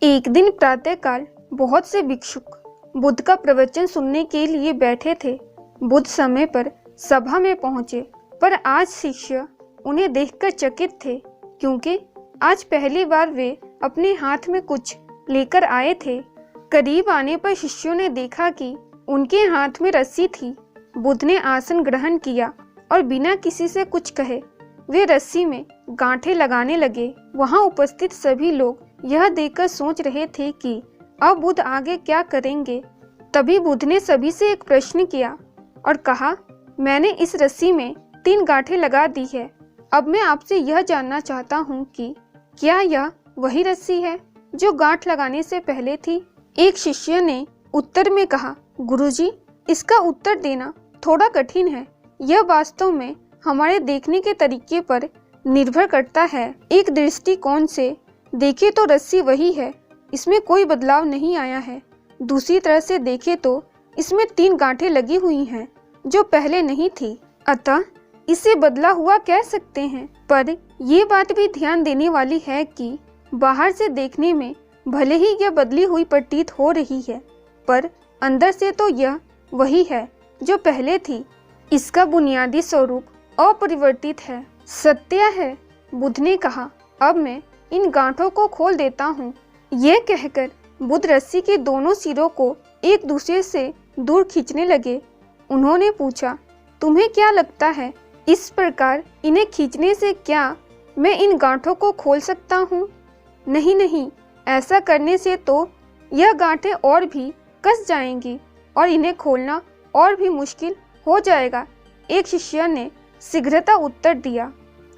एक दिन प्रातःकाल बहुत से भिक्षुक बुद्ध का प्रवचन सुनने के लिए बैठे थे। बुद्ध समय पर सभा में पहुंचे, पर आज शिष्य उन्हें देखकर चकित थे, क्योंकि आज पहली बार वे अपने हाथ में कुछ लेकर आए थे। करीब आने पर शिष्यों ने देखा कि उनके हाथ में रस्सी थी। बुद्ध ने आसन ग्रहण किया और बिना किसी से कुछ कहे वे रस्सी में गांठें लगाने लगे। वहां उपस्थित सभी लोग यह देखकर सोच रहे थे कि अब बुद्ध आगे क्या करेंगे। तभी बुद्ध ने सभी से एक प्रश्न किया और कहा, मैंने इस रस्सी में 3 गांठें लगा दी है। अब मैं आपसे यह जानना चाहता हूँ कि क्या यह वही रस्सी है जो गांठ लगाने से पहले थी। एक शिष्य ने उत्तर में कहा, गुरुजी, इसका उत्तर देना थोड़ा कठिन है। यह वास्तव में हमारे देखने के तरीके पर निर्भर करता है। एक दृष्टिकोण से देखें तो रस्सी वही है, इसमें कोई बदलाव नहीं आया है। दूसरी तरह से देखें तो इसमें 3 गांठें लगी हुई हैं जो पहले नहीं थी, अतः इसे बदला हुआ कह सकते हैं। पर ये बात भी ध्यान देने वाली है कि बाहर से देखने में भले ही यह बदली हुई प्रतीत हो रही है, पर अंदर से तो यह वही है जो पहले थी। इसका बुनियादी स्वरूप अपरिवर्तित है, सत्य है। बुद्ध ने कहा, अब मैं इन गांठों को खोल देता हूँ। यह कहकर बुद्ध रस्सी के दोनों सिरों को एक दूसरे से दूर खींचने लगे। उन्होंने पूछा, तुम्हें क्या लगता है, इस प्रकार इन्हें खींचने से क्या मैं इन गांठों को खोल सकता हूँ? नहीं नहीं, ऐसा करने से तो यह गांठें और भी कस जाएंगी और इन्हें खोलना और भी मुश्किल हो जाएगा। एक शिष्य ने शीघ्रता उत्तर दिया।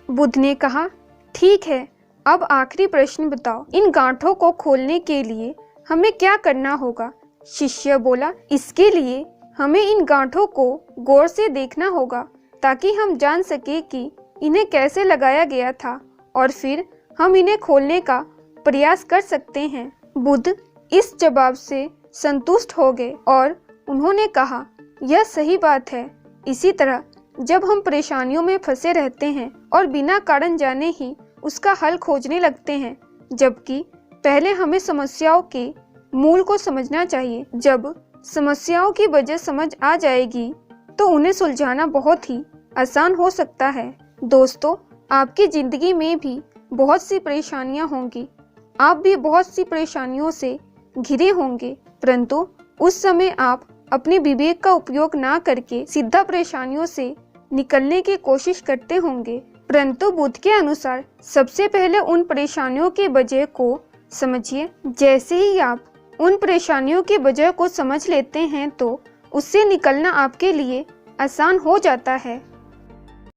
बुद्ध ने कहा, ठीक है, अब आखिरी प्रश्न बताओ, इन गांठों को खोलने के लिए हमें क्या करना होगा? शिष्य बोला, इसके लिए हमें इन गांठों को गौर से देखना होगा ताकि हम जान सके कि इन्हें कैसे लगाया गया था और फिर हम इन्हें खोलने का प्रयास कर सकते हैं। बुद्ध इस जवाब से संतुष्ट हो गए और उन्होंने कहा, यह सही बात है। इसी तरह जब हम परेशानियों में फंसे रहते हैं और बिना कारण जाने ही उसका हल खोजने लगते हैं, जबकि पहले हमें समस्याओं के मूल को समझना चाहिए। जब समस्याओं की वजह समझ आ जाएगी तो उन्हें सुलझाना बहुत ही आसान हो सकता है। दोस्तों, आपकी जिंदगी में भी बहुत सी परेशानियां होंगी। आप भी बहुत सी परेशानियों से घिरे होंगे, परंतु उस समय आप अपने विवेक का उपयोग ना करके सीधा परेशानियों से निकलने की कोशिश करते होंगे। परंतु बुद्ध के अनुसार सबसे पहले उन परेशानियों की वजह को समझिए। जैसे ही आप उन परेशानियों की वजह को समझ लेते हैं तो उससे निकलना आपके लिए आसान हो जाता है।